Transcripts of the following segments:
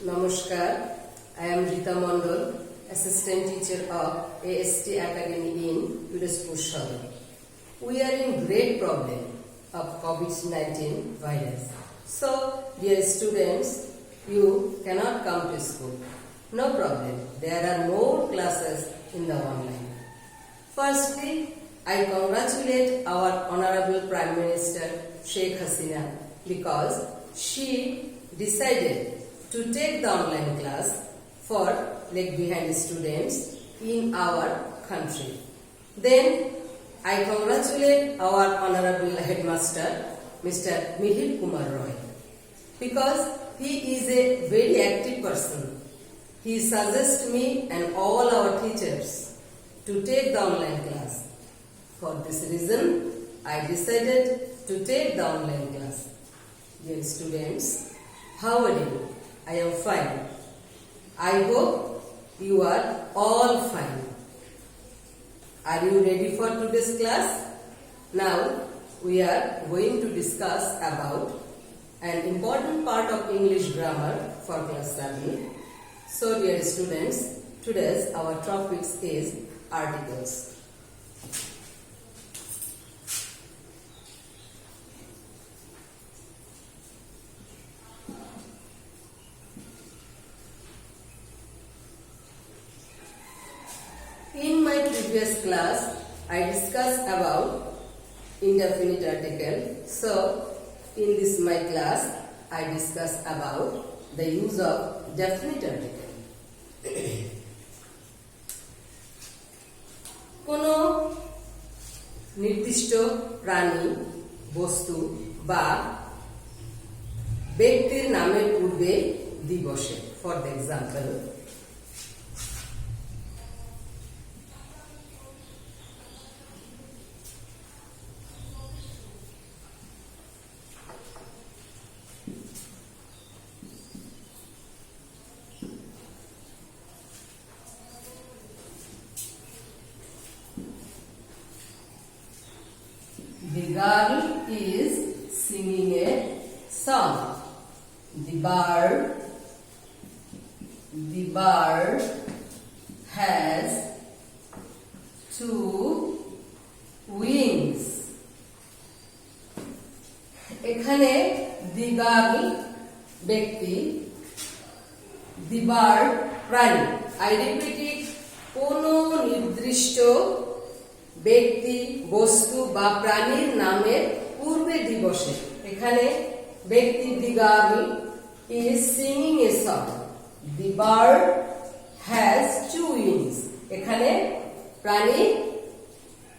Namaskar, I am Rita Mondol, Assistant Teacher of AST Academy in Pirospur. We are in great problem of COVID-19 virus. So, dear students, you cannot come to school. No problem, there are more classes in the online. Firstly, I congratulate our Honorable Prime Minister Sheikh Hasina because she decided to take the online class for lag behind students in our country. Then I congratulate our Honorable Headmaster Mr. Mihir Kumar Roy because he is a very active person. He suggests me and all our teachers to take the online class. For this reason, I decided to take the online class. Dear students, how are you? I am fine. I hope you are all fine. Are you ready for today's class? Now, we are going to discuss about an important part of English grammar for class 7. So, dear students, today's our topic is articles. In my previous class, I discussed about indefinite article. So, in this my class, I discuss about the use of definite article. কোনো নির্দিষ্ট প্রাণী, বস্তু বা ব্যক্তির নামের পূর্বে দি বসে। For example, the girl is singing a song. The bird has two wings. এখানে the girl ব্যক্তি, the bird প্রাণী। I repeat it, কোনো নির্দিষ্ট ব্যক্তি, বস্তু বা প্রাণীর নামের পূর্বে দিবসে। এখানে ব্যক্তি the girl is singing a song. The bird has two wings. এখানে প্রাণী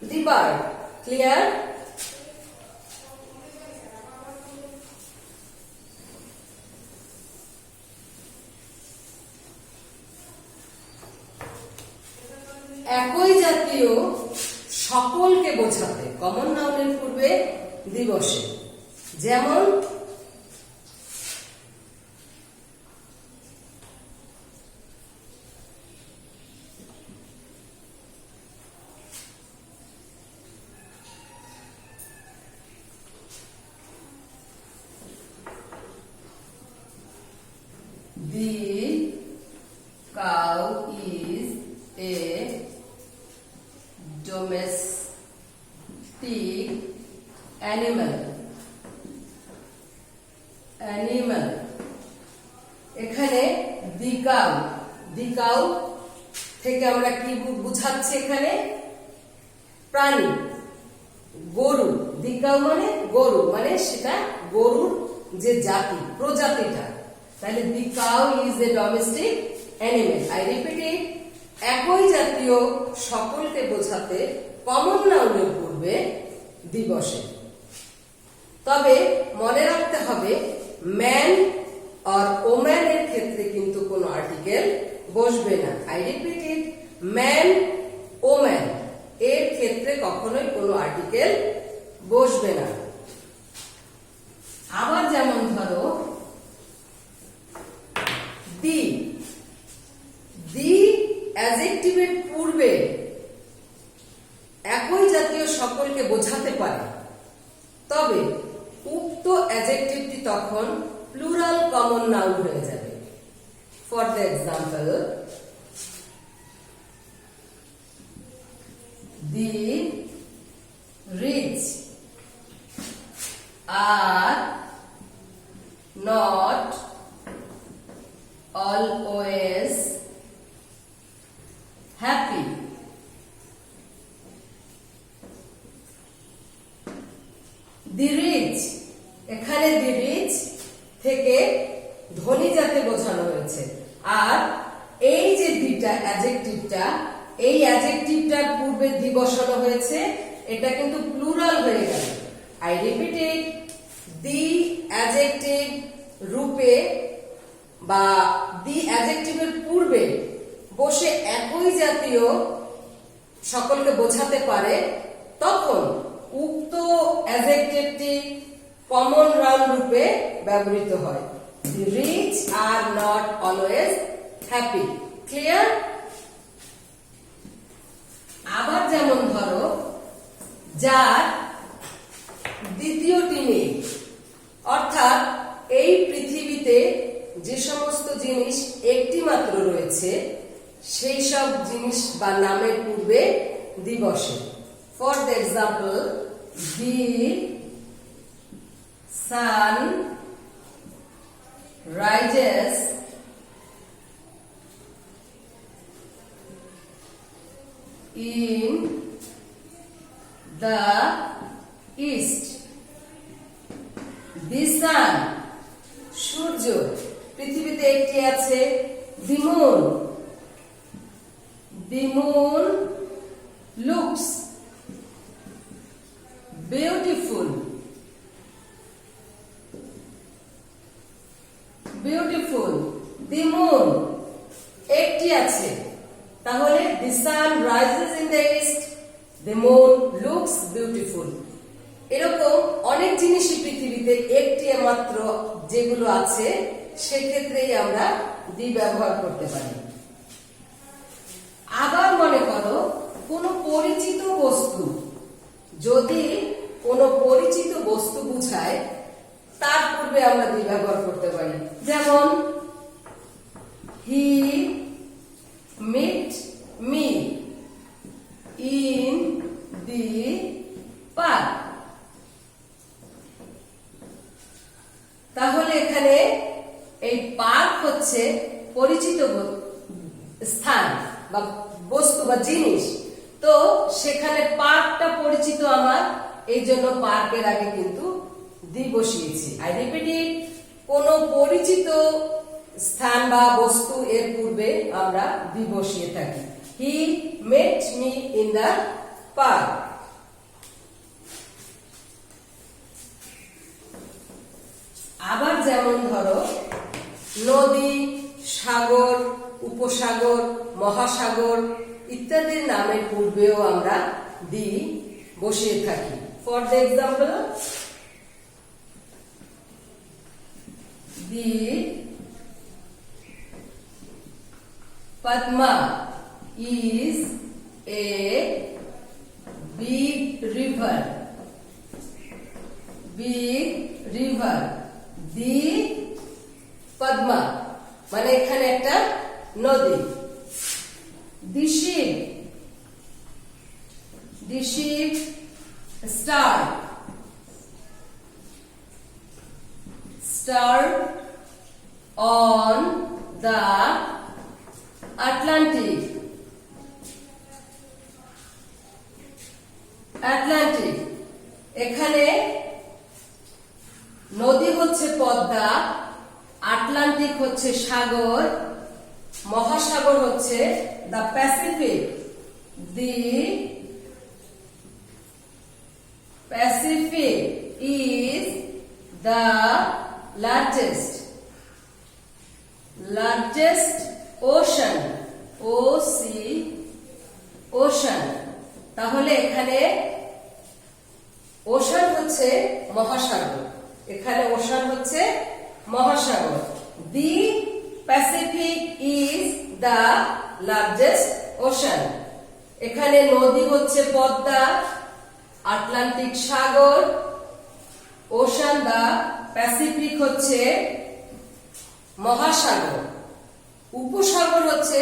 the bird. Clear? একই জাতীয় সকলকে বোঝাতে কমন নাউনের পূর্বে দিবসে, যেমন the cow is a domestic animal. এখানে the cow থেকে আমরা কি বুঝাচ্ছি? এখানে প্রাণী, গরু। the cow মানে গরু, মানে সেটা গরুর যে জাতি, প্রজাতিটা। তাহলে the cow is a domestic animal. I repeat it, একই জাতীয় সকলকে বোঝাতে কমন নাউনের পূর্বে দিবসে। তবে মনে রাখতে হবে ম্যান আর ওম্যান এর ক্ষেত্রে কিন্তু কোনো আর্টিকেল বসবে না। I repeat it, man woman এর ক্ষেত্রে কখনোই কোনো আর্টিকেল বসবে না। আবার যেমন ধরো দি অ্যাডজেক্টিভের পূর্বে একই জাতীয় সকলকে বোঝাতে পারে, তবে উক্ত অ্যাডজেক্টিভটি তখন প্লুরাল কমন নাউন হয়ে যাবে। For the example, the rich are not always happy. The rich, এখানে the rich থেকে ধনী জাতি বোঝানো হয়েছে, আর এই যে দিটা অ্যাডজেক্টিভটা, এই অ্যাডজেক্টিভটার পূর্বে দি বসানো হয়েছে, এটা কিন্তু প্লুরাল হয়ে গেল। I repeat it, the adjective রূপে বা দি অ্যাডজেক্টিভের পূর্বে বসে একই জাতীয় সকলকে বোঝাতে পারে, তখন উক্ত অ্যাডজেক্টিভটি কমন নাউন রূপে ব্যবহৃত হয়। The rich are not always happy. Clear? আবার যেমন ধরো, যার দ্বিতীয়টি নেই, অর্থাৎ এই পৃথিবীতে যে সমস্ত জিনিস একটি মাত্র রয়েছে সেই সব জিনিস বা নামের পূর্বে দি বসে। For the example, the sun rises in the east. The sun, সূর্য, পৃথিবীতে একটি আছে। The moon, the moon looks beautiful. Beautiful. The moon একটি আছে, তাহলে the sun rises in the east, the moon looks beautiful. এরকম অনেক জিনিসই পৃথিবীতে একটি মাত্র যেগুলো আছে সেক্ষেত্রেই আমরা দি ব্যবহার করতে পারি। আবার মনে করো, কোনো পরিচিত বস্তু, যদি কোনো পরিচিত বস্তু বোঝায় তার পূর্বে আমরা দি ব্যবহার করতে পারি। যেমন, he meet me in the park. তাহলে এখানে এই পার্ক হচ্ছে পরিচিত স্থান বা বস্তু বা জিনিস, তো সেখানে পার্কটা পরিচিত আমার, এই জন্য পার্কের আগে কিন্তু দি বসিয়েছি। আই রিপিট ইট, কোন পরিচিত স্থান বা বস্তু এর পূর্বে আমরা দি বসিয়ে থাকি। He met me in the park. আবার যেমন ধরো, নদী, সাগর, উপসাগর, মহাসাগর ইত্যাদির নামের পূর্বেও আমরা দি বসিয়ে থাকি। For the example, the Padma is a big river. Big river. The Padma মানে এখানে একটা নদী। The ship. The ship star. Star on the Atlantic. Atlantic, এখানে নদী হচ্ছে পদ্মা, আটলান্টিক হচ্ছে সাগর, মহাসাগর হচ্ছে the Pacific. The Pacific is the largest ocean, ocean। তাহলে এখানে ওশান হচ্ছে মহাসাগর, এখানে ওশান হচ্ছে মহাসাগর। The Pacific is the largest ocean. এখানে নদী হচ্ছে পদ্মা, আটলান্টিক সাগর, ওশান দ্য প্যাসিফিক হচ্ছে মহাসাগর, উপসাগর হচ্ছে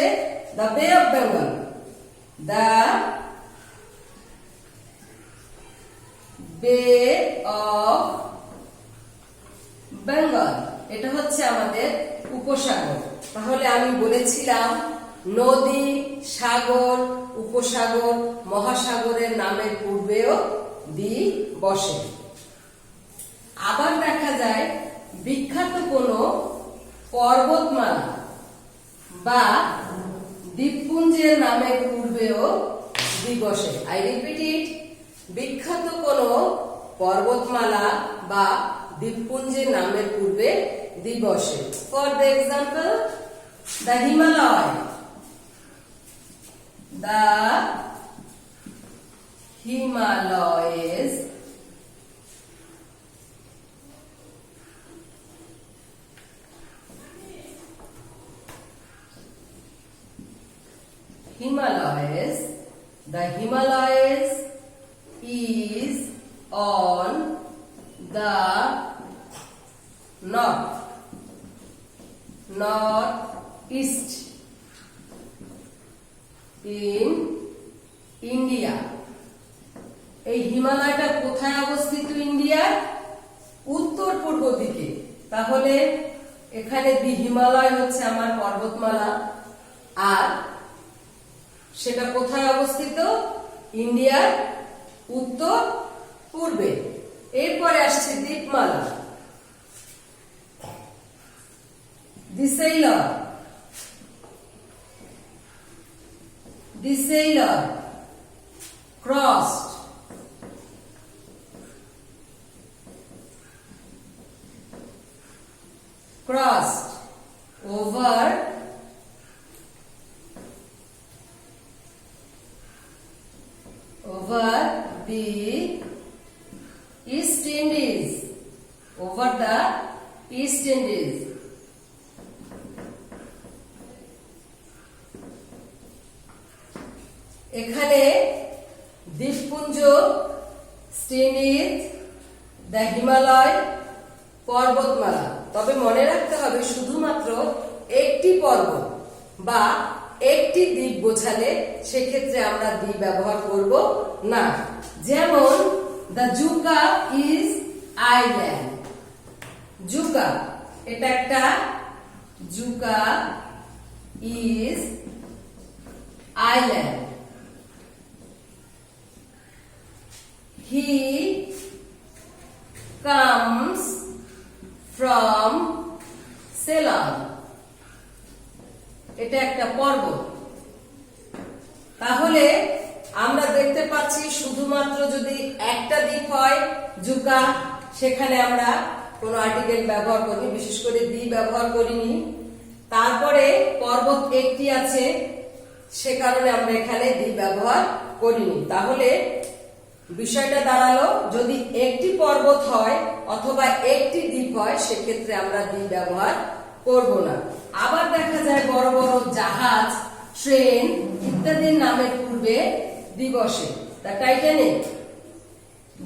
the bay of Bengal, the bay of Bengal, এটা হচ্ছে আমাদের উপসাগর। তাহলে আমি বলেছিলাম নদী, সাগর, উপসাগর, মহাসাগরের নামের পূর্বেও দ্বি বসে। আবার দেখা যায় বিখ্যাত কোনো পর্বতমালা বা দ্বীপপুঞ্জের নামের পূর্বেও দ্বি বসে। আই রিপিট ইট, বিখ্যাত কোনো পর্বতমালা বা দ্বীপপুঞ্জের নামের পূর্বে দ্বি বসে। For the example, the Himalaya, the Himalayas, the Himalayas is on the northeast in India. এই হিমালয়টা কোথায় অবস্থিত? ইন্ডিয়ার উত্তর পূর্ব দিকে। তাহলে এখানে দি হিমালয় হচ্ছে আমার পর্বতমালা, আর সেটা কোথায় অবস্থিত? ইন্ডিয়ার উত্তর পূর্বে। এরপরে আসছে দ্বীপমালা, দি sailor crossed over the East Indies, over the East Indies. এখানে দ্বীপপুঞ্জ, স্টিন্ডিজ, দ্য হিমালয়, পর্বতমালা। তবে মনে রাখতে হবে শুধুমাত্র একটি পর্বত বা একটি দ্বীপ বোঝালে সেক্ষেত্রে আমরা দ্বি ব্যবহার করব না। যেমন দ্য জুকা ইজ আইল্যান্ড, জুকা এটা একটা, জুকা is island. He comes from Ceylon, এটা একটা পর্বত। তাহলে আমরা দেখতে পাচ্ছি শুধুমাত্র যদি একটা দ্বীপ হয় জুকা, সেখানে আমরা কোনো আর্টিকেল ব্যবহার করিনি, বিশেষ করে দ্বি ব্যবহার করিনি। তারপরে পর্বত একটি আছে, সে কারণে আমরা এখানে দ্বি ব্যবহার করিনি। তাহলে বিষয়টা দাঁড়ালো যদি একটি পর্বত হয় অথবা একটি দ্বীপ হয় সেক্ষেত্রে আমরা দ্বি ব্যবহার করব না। আবার দেখা যায় বড় বড় জাহাজ, ট্রেন ইত্যাদির নামের পূর্বে দ্বি বসে। The Titanic,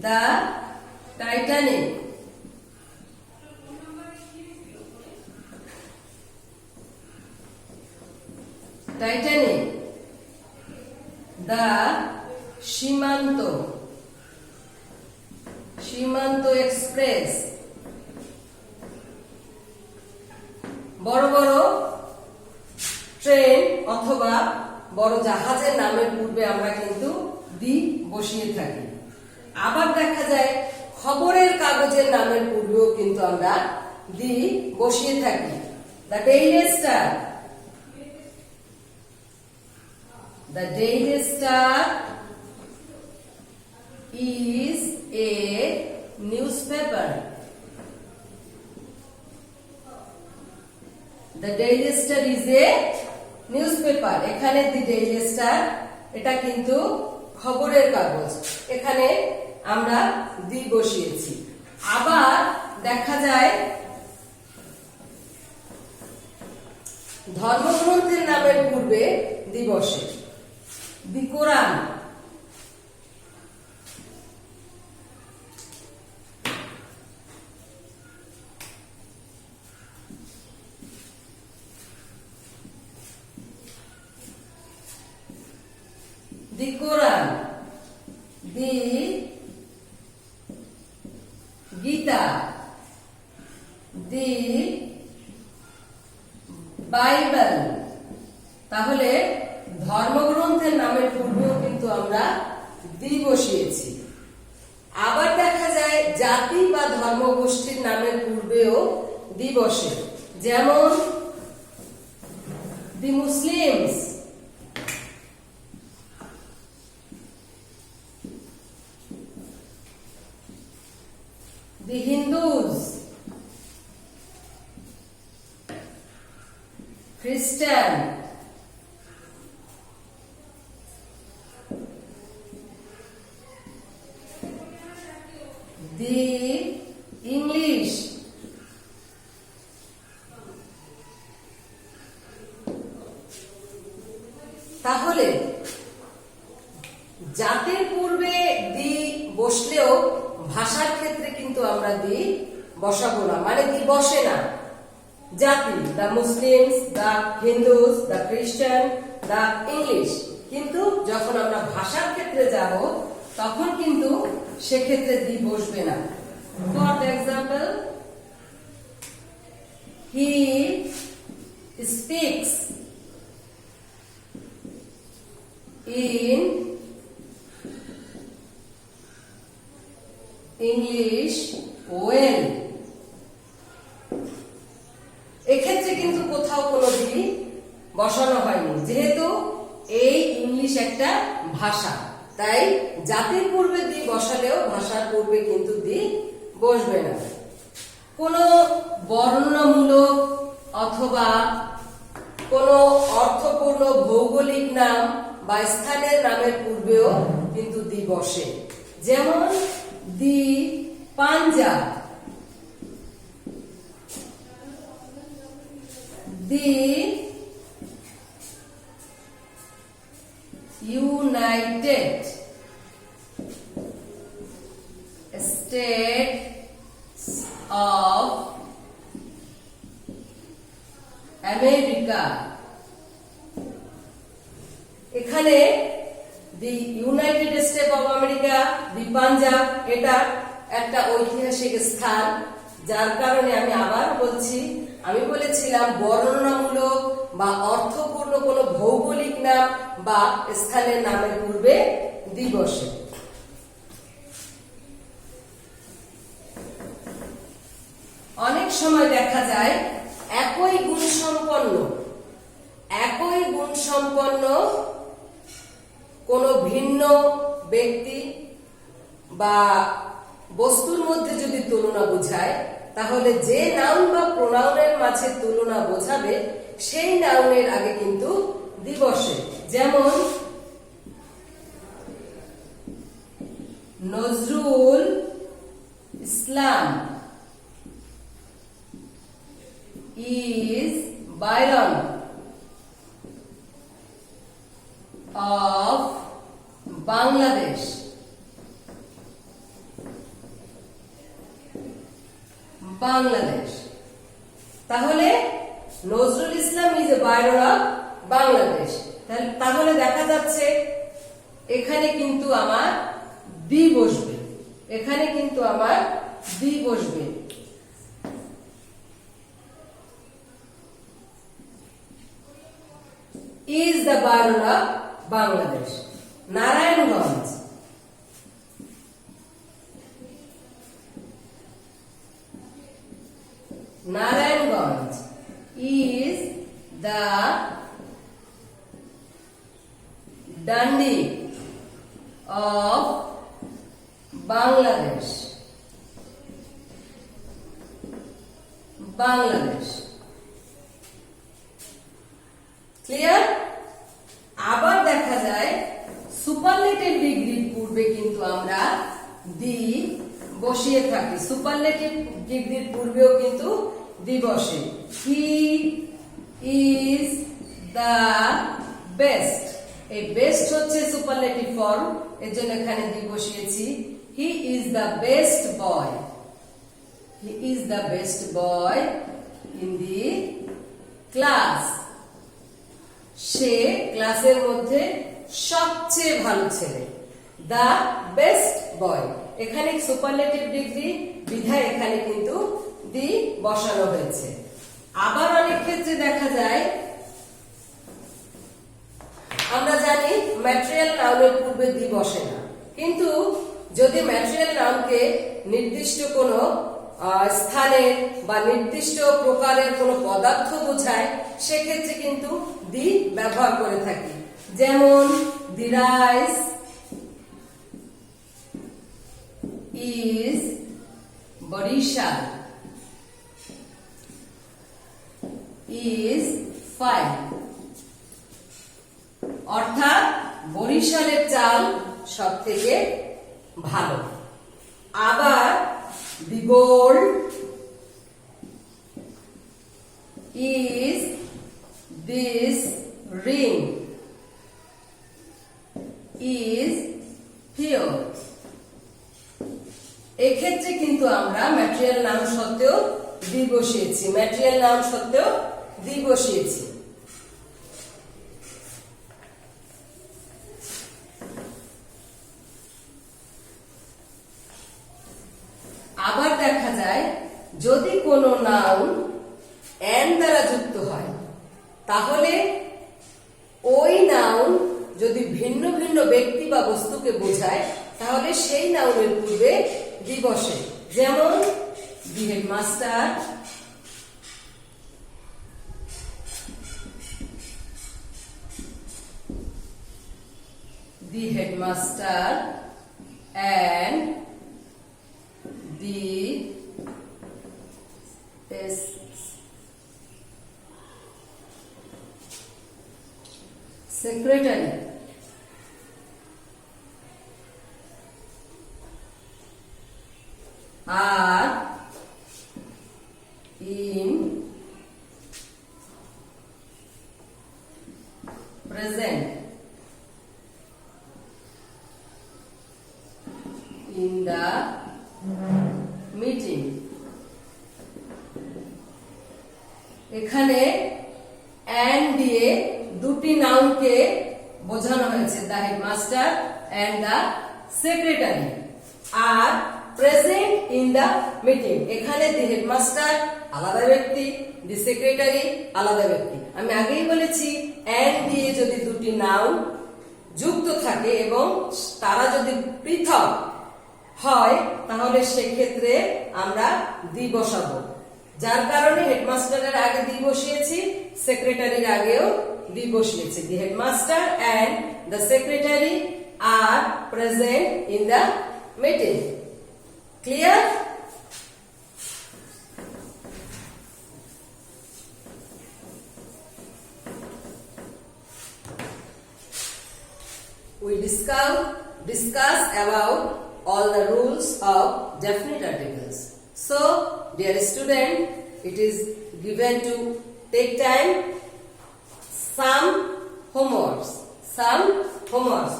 the Titanic, Titanic, the সীমান্ত, সীমান্ত এক্সপ্রেস। বড় বড় ট্রেন অথবা বড় জাহাজের নামের পূর্বে আমরা কিন্তু দ্বি বসিয়ে থাকি। আবার দেখা যায় খবরের কাগজের নামের পূর্বেও কিন্তু আমরা দ্বি বসিয়ে থাকি। The daily star, the daily star is a newspaper. The Daily Star is a newspaper. এখানে the Daily Star এটা কিন্তু খবরের কাগজ, এখানে আমরা দ্বি বসিয়েছি। আবার দেখা যায় ধর্মগ্রন্থের নামের পূর্বে দ্বি বসে। দি কোরআন, the Quran, the Gita, the Bible. তাহলে ধর্মগ্রন্থের নামের পূর্বেও কিন্তু আমরা দি বসিয়েছি। আবার দেখা যায় জাতি বা ধর্মগোষ্ঠীর নামের পূর্বেও দি বসে, যেমন দি Muslims, the Hindus, Christian, the English, তাহলে জাতির পূর্বে দি বসলেও ভাষার ক্ষেত্রে কিন্তু আমরা দি বসাবো না, মানে দি বসে না। জাতি, the Muslims, the Hindus, the খ্রিস্টান, দ্য ইংলিশ, কিন্তু যখন আমরা ভাষার ক্ষেত্রে যাব তখন কিন্তু সেক্ষেত্রে দি বসবে না। For example, he speaks in English well. এক্ষেত্রে কিন্তু কোথাও কোনো দি বসানো হয়নি, যেহেতু এই ইংলিশ একটা ভাষা, তাই জাতির পূর্বে দি বসালেও ভাষার পূর্বে কিন্তু দি বসবে না। কোনো বর্ণনামূলক অথবা কোনো অর্থপূর্ণ ভৌগোলিক নাম বা স্থানের নামের পূর্বেও কিন্তু দি বসে, যেমন the Punjab, the United States of America. এখানে the United State of America, the Punjab, এটা একটা ঐতিহাসিক স্থান, যার কারণে আমি আবার বলছি, আমি বলেছিলাম বর্ণনামূলক বা অর্থপূর্ণ কোনো ভৌগোলিক নাম বা স্থানের নামের পূর্বে দি বসে। অনেক সময় দেখা যায় একই গুণসম্পন্ন কোনো ভিন্ন ব্যক্তি বা বস্তুর মধ্যে যদি তুলনা বোঝায়, তাহলে যে নাউন বা প্রোনাউনের মাঝে তুলনা বোঝাবে সেই নাউনের আগে কিন্তু দি বসে, যেমন Nazrul Islam is Byron of Bangladesh. তাহলে Nazrul Islam is a Byron of Bangladesh. তাহলে দেখা যাচ্ছে এখানে কিন্তু আমার দি বসবে, is the Byron of Bangladesh. Narayanganj, is the Dundee of Bangladesh. Clear? আবার দেখা যায় সুপারলেটিভ ডিগ্রির পূর্বে কিন্তু আমরা দি বসিয়ে থাকি, সুপারলেটিভ ডিগ্রির পূর্বেও কিন্তু দি বসে। হি ইজ দ্য বেস্ট, এই বেস্ট হচ্ছে সুপারলেটিভ ফর্ম, এর জন্য এখানে দি বসিয়েছি। He is the best boy, in the class, সে ক্লাসের মধ্যে সবচেয়ে ভালো ছেলে, দ্য বেস্ট বয়। এখানে সুপারলেটিভ ডিগ্রি বিধায় এখানে কিন্তু দি বসানো হয়েছে। আবার অনেক ক্ষেত্রে দেখা যায়, আমরা জানি ম্যাটেরিয়াল নাউনের পূর্বে দি বসে না, কিন্তু যদি ম্যাটেরিয়াল নাউনকে নির্দিষ্ট কোনো স্থানের বা নির্দিষ্ট প্রকারের কোনো পদার্থ বোঝায়, সেক্ষেত্রে কিন্তু দি ব্যবহার করে থাকি। যেমন the rice is Barisal, is fine, অর্থাৎ বরিশালের চাল সব থেকে ভালো। আবার the gold is this ring, is pure. এক্ষেত্রে কিন্তু আমরা ম্যাটেরিয়াল নাম সত্ত্বেও দি বসিয়েছি, ম্যাটেরিয়াল নাম সত্ত্বেও দি বসিয়েছি। আবার দেখা যায় যদি কোনো নাউন এন দ্বারা যুক্ত হয়, তাহলে ওই নাউন যদি ভিন্ন ভিন্ন ব্যক্তি বা বস্তুকে বোঝায়, তাহলে সেই নাউনের পূর্বে দি বসে। যেমন the headmaster, the headmaster and the secretary are in present in the meeting। এখানে and দিয়ে দুটি নাউনকে বোঝানো হয়েছে, the headmaster and the secretary are present in the meeting. এখানে দি হেডমাস্টার আলাদা ব্যক্তি, দি সেক্রেটারি আলাদা ব্যক্তি। আমি আগেই বলেছি and দিয়ে যদি দুটি নাউন যুক্ত থাকে এবং তারা যদি পৃথক হয়, তাহলে সেক্ষেত্রে আমরা দি বসাবো। যার কারণে হেডমাস্টারের আগে দি বসিয়েছি, সেক্রেটারির আগেও দি বসিয়েছি। The headmaster and the secretary are present in the meeting. Clear? We discuss about all the rules of definite articles. So, dear student, it is given to take time some homeworks.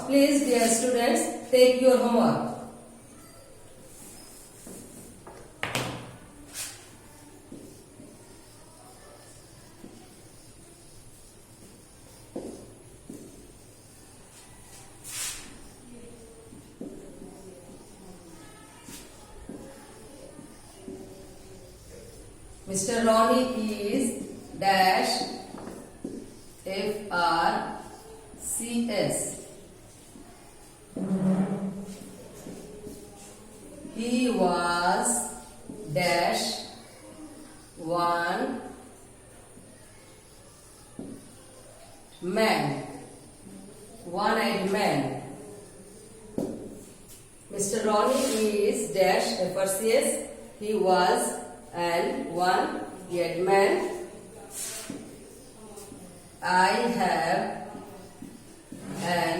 Please, dear students, take your homework. Mr. Ronnie is dash FRCS. He was dash one man, one-eyed man. Mr. Ronnie is dash FRCS. He was and one-eyed man. I have an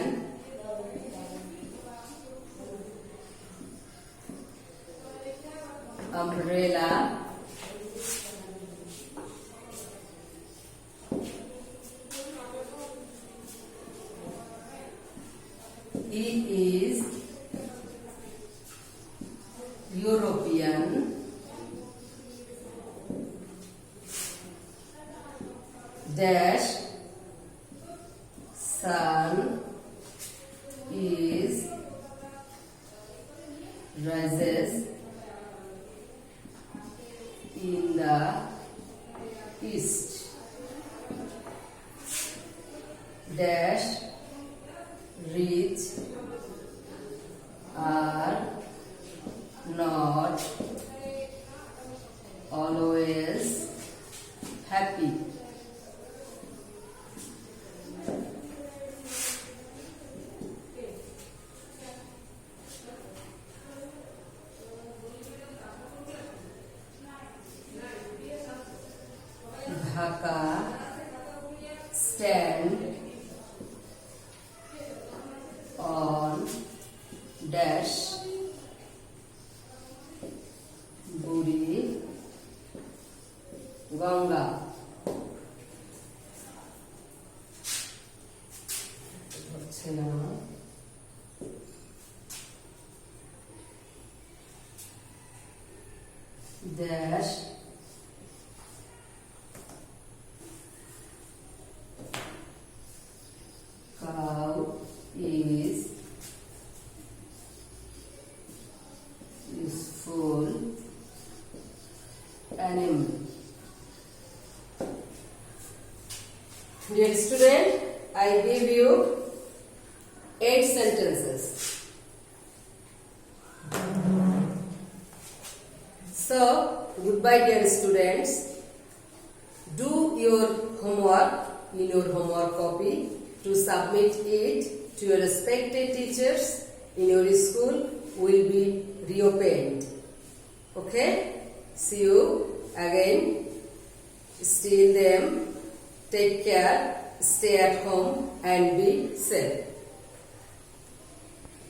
umbrella. He is European. Dash sun is rises in the east. Dash rich are not always happy. Dhaka stand on dash Buri Ganga. Dash cow is useful animal. Dear student, I give you 8 sentences. So, goodbye dear students. Do your homework in your homework copy to submit it to your respected teachers in your school will be reopened. Okay? See you again. Still them. Take care. Stay at home and be safe.